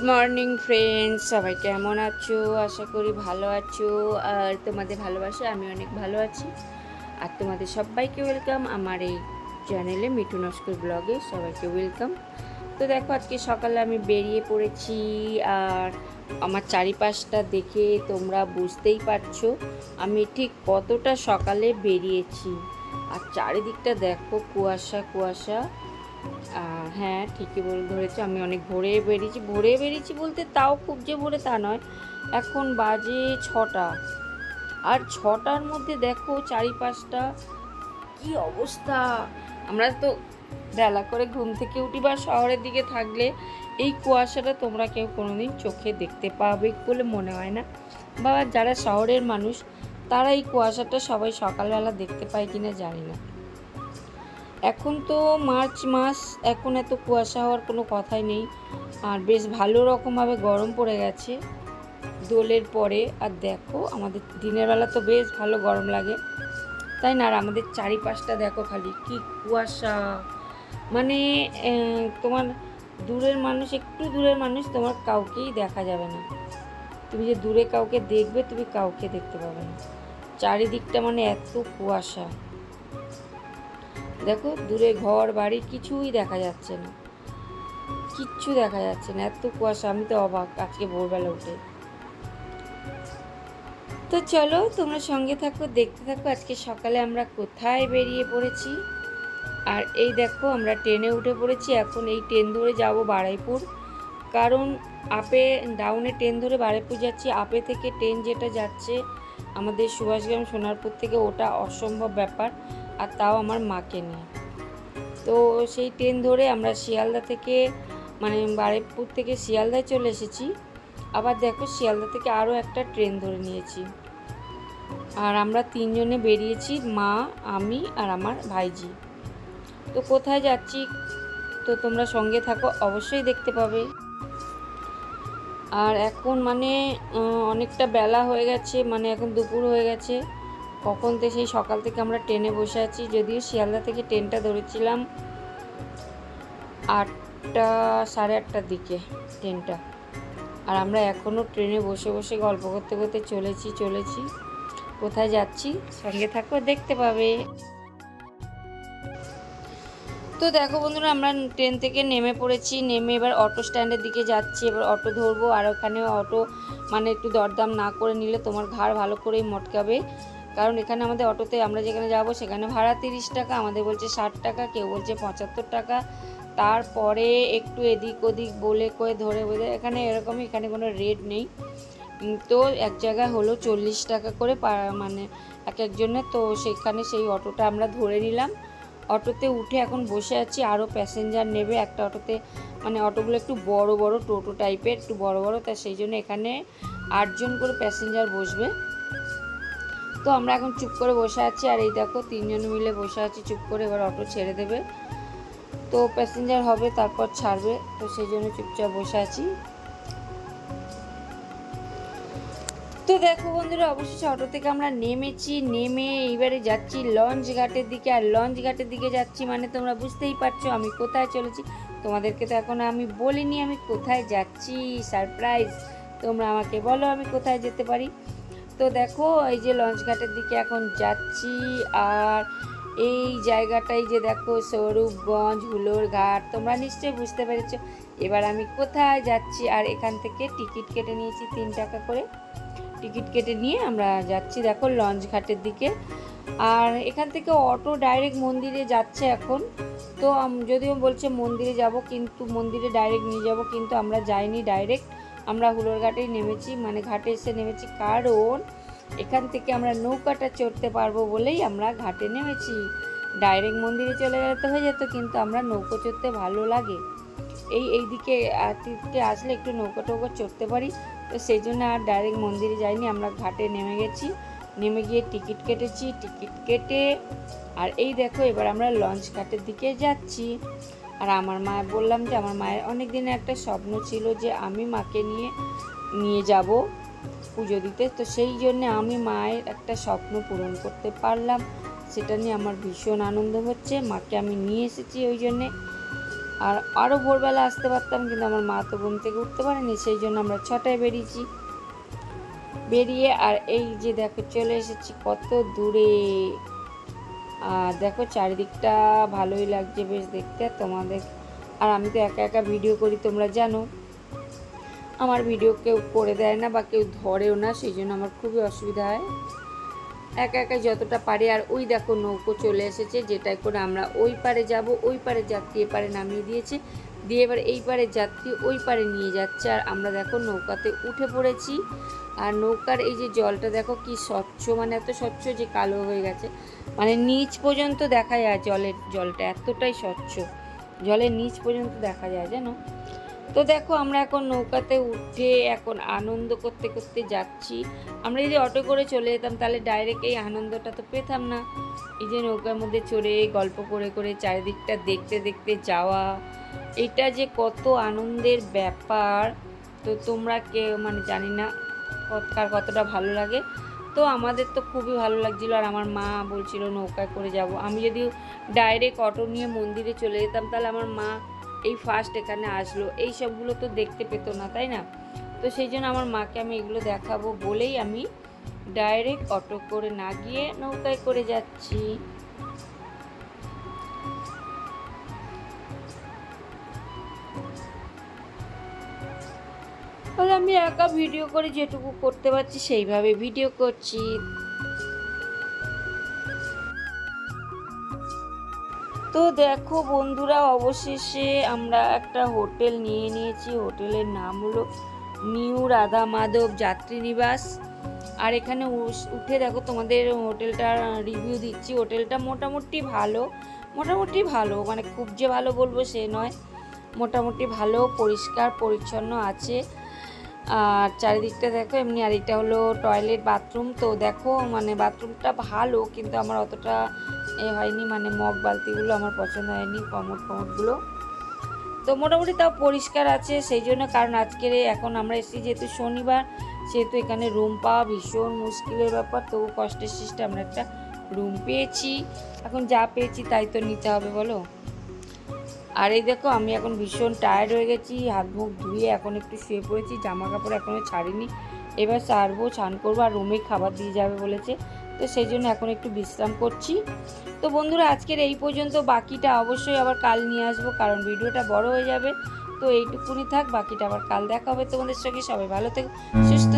Morning friends, সবাই কেমন আছো? আশা করি ভালো আছো। আর তোমাদের ভালোবাসা আমি অনেক ভালো আছি। আর তোমাদের সবাইকে ওয়েলকাম আমার এই চ্যানেলে মিঠু নস্কর ব্লগে সবাইকে ওয়েলকাম। তো দেখো, আজকে সকালে আমি বেরিয়ে পড়েছি। আর আমার চারিপাশটা দেখে তোমরা বুঝতেই পারছো আমি ঠিক কতটা সকালে বেরিয়েছি। আর চারিদিকটা দেখো, কুয়াশা কুয়াশা। হ্যাঁ, ঠিকই ধরেছে, আমি অনেক ভোরে বেরিয়েছি বলতে তাও খুব যে ভোরে তা নয়। এখন বাজে 6টা। আর 6টার মধ্যে দেখো চারিপাশটা কি অবস্থা। আমরা তো বেলা করে ঘুম থেকে উঠি বা শহরের দিকে থাকলে এই কুয়াশাটা তোমরা কেউ কোনোদিন চোখে দেখতে পাবে বলে মনে হয় না। বা যারা শহরের মানুষ তারা এই কুয়াশাটা সবাই সকালবেলা দেখতে পায় কিনা জানি না। এখন তো মার্চ মাস, এখন এত কুয়াশা হওয়ার কোনো কথাই নেই। আর বেশ ভালো রকমভাবে গরম পড়ে গেছে দোলের পরে। আর দেখো, আমাদের দিনের বেলা তো বেশ ভালো গরম লাগে, তাই না? আর আমাদের চারিপাশটা দেখো, খালি কি কুয়াশা। মানে তোমার দূরের মানুষ, একটু দূরের মানুষ তোমার কাউকেই দেখা যাবে না। তুমি যে দূরে কাউকে দেখবে, তুমি কাউকে দেখতে পাবে না। চারিদিকটা মানে এত কুয়াশা। দেখো, দূরে ঘর বাড়ি কিছুই দেখা যাচ্ছে না, কিচ্ছু দেখা যাচ্ছে না, এত কুয়াশা। আমি তো অবাক আজকে ভোরবেলা উঠে। তো চলো তোমরা সঙ্গে থাকো, দেখতে থাকো আজকে সকালে আমরা কোথায় বেরিয়ে পড়েছি। আর এই দেখো, আমরা ট্রেনে উঠে পড়েছি। এখন এই ট্রেন ধরে যাব বারুইপুর, কারণ আপে ডাউনে ট্রেন ধরে বারুইপুর যাচ্ছি। আপে থেকে ট্রেন যেটা যাচ্ছে আমাদের সুভাষগ্রাম সোনারপুর থেকে, ওটা অসম্ভব ব্যাপার, আর তাও আমার মাকে নিয়ে। তো সেই ট্রেন ধরে আমরা শিয়ালদা থেকে, মানে বারুইপুর থেকে শিয়ালদায় চলে এসেছি। আবার দেখো, শিয়ালদা থেকে আরও একটা ট্রেন ধরে নিয়েছি। আর আমরা 3জনে বেরিয়েছি, মা, আমি আর আমার ভাইজি। তো কোথায় যাচ্ছি তো তোমরা সঙ্গে থাকো, অবশ্যই দেখতে পাবে। আর এখন মানে অনেকটা বেলা হয়ে গেছে, মানে এখন দুপুর হয়ে গেছে। কখন থেকে সেই সকাল থেকে আমরা ট্রেনে বসে আছি। যদিও শিয়ালদা থেকে ট্রেনটা ধরেছিলাম 8টা, 8:30টার দিকে ট্রেনটা। আর আমরা এখনও ট্রেনে বসে বসে গল্প করতে করতে চলেছি। কোথায় যাচ্ছি সঙ্গে থাকো, দেখতে পাবে। তো দেখো বন্ধুরা, আমরা ট্রেন থেকে নেমে পড়েছি। নেমে এবার অটো স্ট্যান্ডের দিকে যাচ্ছি। এবার অটো ধরবো। আর ওখানে অটো মানে একটু দরদাম না করে নিলে তোমার ঘাড় ভালো করেই মটকাবে। কারণ এখানে আমাদের অটোতে, আমরা যেখানে যাব সেখানে ভাড়া 30 টাকা, আমাদের বলছে 60 টাকা, কেউ বলছে 75 টাকা। তারপরে একটু এদিক ওদিক বলে কয়ে ধরে এখানে এরকমই, এখানে কোনো রেট নেই। তো এক জায়গায় হলো 40 টাকা করে মানে একজনের। তো সেখানে সেই অটোটা আমরা ধরে নিলাম। অটোতে উঠে এখন বসে আছি, আরও প্যাসেঞ্জার নেবে একটা অটোতে। মানে অটোগুলো একটু বড় বড়, টোটো টাইপের, একটু বড় বড়, তা সেই জন্য এখানে 8জন করে প্যাসেঞ্জার বসবে। তো আমরা এখন চুপ করে বসে আছি। আর এই দেখো, 3জন মিলে বসে আছি চুপ করে। এবার অটো ছেড়ে দেবে, তো প্যাসেঞ্জার হবে, তারপর ছাড়বে। তো সেই জন্য চুপচাপ বসে আছি। তো দেখো বন্ধুরা, অবশেষে অটো থেকে আমরা নেমেছি। নেমে এইবারে যাচ্ছি লঞ্চ ঘাটের দিকে। আর লঞ্চ ঘাটের দিকে যাচ্ছি মানে তোমরা বুঝতেই পারছো আমি কোথায় চলেছি। তোমাদেরকে তো এখন আমি বলিনি আমি কোথায় যাচ্ছি, সারপ্রাইজ। তোমরা আমাকে বলো আমি কোথায় যেতে পারি। তো দেখো, এই যে লঞ্চ ঘাটের দিকে এখন যাচ্ছি। আর এই জায়গাটাই যে দেখো, স্বরূপগঞ্জ হুলোর ঘাট, তোমরা নিশ্চয়ই বুঝতে পেরেছো এবার আমি কোথায় যাচ্ছি। আর এখান থেকে টিকিট কেটে নিয়েছি 3 টাকা করে। টিকিট কেটে নিয়ে আমরা যাচ্ছি দেখো লঞ্চ ঘাটের দিকে। আর এখান থেকে অটো ডাইরেক্ট মন্দিরে যাচ্ছে এখন। তো যদিও বলছে মন্দিরে যাব, কিন্তু মন্দিরে ডাইরেক্ট নিয়ে যাব, কিন্তু আমরা যাইনি ডাইরেক্ট। আমরা হুলোর ঘাটেই নেমেছি, মানে ঘাটে এসে নেমেছি, কারণ এখান থেকে আমরা নৌকাটা চড়তে পারবো বলেই আমরা ঘাটে নেমেছি। ডাইরেক্ট মন্দিরে চলে গেলে তো হয়ে যেত, কিন্তু আমরা নৌকো চড়তে ভালো লাগে। এই দিকে আসলে একটু নৌকা টৌকা চড়তে পারি। তো সেই জন্য আর ডাইরেক্ট মন্দিরে যাইনি, আমরা ঘাটে নেমে গেছি। নেমে গিয়ে টিকিট কেটেছি, টিকিট কেটে আর এই দেখো এবার আমরা লঞ্চ ঘাটের দিকে যাচ্ছি। আর আমার মা, বললাম যে আমার মায়ের অনেক দিনের একটা স্বপ্ন ছিল যে আমি মাকে নিয়ে যাব পুজো দিতে। তো সেই জন্যে আমি মায়ের একটা স্বপ্ন পূরণ করতে পারলাম, সেটা নিয়ে আমার ভীষণ আনন্দ হচ্ছে। মাকে আমি নিয়ে এসেছি ওই জন্যে। আর আরও ভোরবেলা আসতে পারতাম, কিন্তু আমার মা তো ঘুম থেকে উঠতে পারেনি, সেই জন্য আমরা 6টায় বেরিয়েছি। বেরিয়ে আর এই যে দেখো চলে এসেছি কত দূরে। আর দেখো চারিদিকটা ভালোই লাগছে বেশ দেখতে তোমাদের। আর আমি তো একা একা ভিডিও করি, তোমরা জানো আমার ভিডিও কেউ করে দেয় না বা কেউ ধরেও না, সেই জন্য আমার খুবই অসুবিধা হয় একা একা যতটা পারি। আর ওই দেখো নৌকো চলে এসেছে, যেটাই করে আমরা ওই পারে যাব, ওই পারে যাত্রী এপারে নামিয়ে দিয়েছে, দিয়ে এবার এই পারে যাত্রী ওই পারে নিয়ে যাচ্ছে। আর আমরা দেখো নৌকাতে উঠে পড়েছি। আর নৌকার এই যে জলটা দেখো কি স্বচ্ছ, মানে এত স্বচ্ছ যে কালো হয়ে গেছে, মানে নিচ পর্যন্ত দেখা যায় জলটা এতটাই স্বচ্ছ, জলের নিচ পর্যন্ত দেখা যায় জানো। তো দেখো আমরা এখন নৌকাতে উঠে এখন আনন্দ করতে করতে যাচ্ছি। আমরা যদি অটো করে চলে যেতাম তাহলে ডাইরেক্ট এই আনন্দটা তো পেতাম না। এই যে নৌকার মধ্যে চড়ে গল্প করে করে চারিদিকটা দেখতে দেখতে যাওয়া, এটা যে কত আনন্দের ব্যাপার। তো তোমরা মানে জানি না কার কতটা ভালো লাগে। তো আমাদের তো খুবই ভালো লাগছিলো। আর আমার মা বলছিল নৌকায় করে যাব। আমি যদি ডাইরেক্ট অটো নিয়ে মন্দিরে চলে যেতাম তাহলে আমার মা এই ফার্স্ট এখানে আসলো, এই সবগুলো তো দেখতে পেতো না, তাই না? তো সেই জন্য আমার মাকে আমি এগুলো দেখাবো বলেই আমি ডাইরেক্ট অটো করে না গিয়ে নৌকায় করে যাচ্ছি। আর আমি একা ভিডিও করে যেটুকু করতে পারছি সেইভাবে ভিডিও করছি। তো দেখো বন্ধুরা, অবশেষে আমরা একটা হোটেল নিয়ে নিয়েছি। হোটেলের নাম হলো নিউ রাধা মাধব যাত্রী নিবাস। আর এখানে উঠে দেখো তোমাদের হোটেলটার রিভিউ দিচ্ছি। হোটেলটা মোটামুটি ভালো, মানে খুব যে ভালো বলবো সে নয়, মোটামুটি ভালো, পরিষ্কার পরিচ্ছন্ন আছে। আর চারিদিকটা দেখো এমনি। আর এটা হলো টয়লেট বাথরুম। তো দেখো মানে বাথরুমটা ভালো, কিন্তু আমার অতটা হয়নি, মানে মগ বালতিগুলো আমার পছন্দ হয়নি, কমোডগুলো। তো মোটামুটি তাও পরিষ্কার আছে সেই জন্য, কারণ আজকের এখন আমরা এসেছি যেহেতু শনিবার, সেহেতু এখানে রুম পাওয়া ভীষণ মুশকিলের ব্যাপার। তবু কষ্টের সৃষ্টে আমরা একটা রুম পেয়েছি। এখন যা পেয়েছি তাই তো নিতে হবে বলো। আর এই দেখো আমি এখন ভীষণ টায়ার্ড হয়ে গেছি, হাত মুখ ধুয়ে এখন একটু শুয়ে পড়েছি, জামা কাপড় এখনও ছাড়িনি। এবার সারবো, স্নান করবো, আর রুমেই খাবার দিয়ে যাবে বলেছে, তো সেই জন্য এখন একটু বিশ্রাম করছি। তো বন্ধুরা আজকের এই পর্যন্ত, বাকিটা অবশ্যই আবার কাল নিয়ে আসবো, কারণ ভিডিওটা বড় হয়ে যাবে। তো এইটুকুনি থাক, বাকিটা আবার কাল দেখা হবে তোমাদের সঙ্গে। সবাই ভালো থেকো, সুস্থ